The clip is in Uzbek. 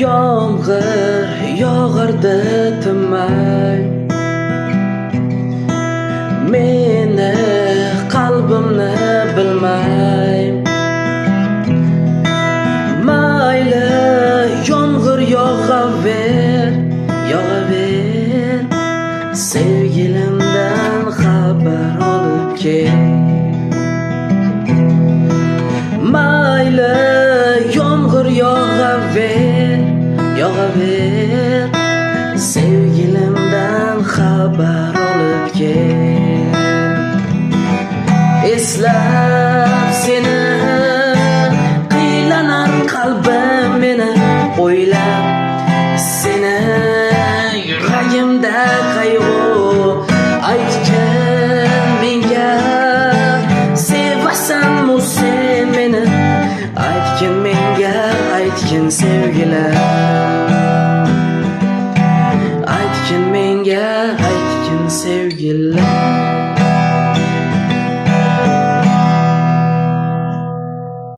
Yomg'ir yog'irdi tinmay, meni qalbimni bilmay. Mayli yomg'ir yog'aver, yog'aver, sevgilimdan xabar olib kel. Mayli yomg'ir yog'aver, yog'aver, sevgilimdan xabar olib kel. Eslab seni qiylanar qalbim, meni o'ylab seni yuragimda qayg'u. Aytgin menga sevasanmi sen meni, aytgin menga, aytgin sevgilim, aytgin menga, aytgin sevgilim.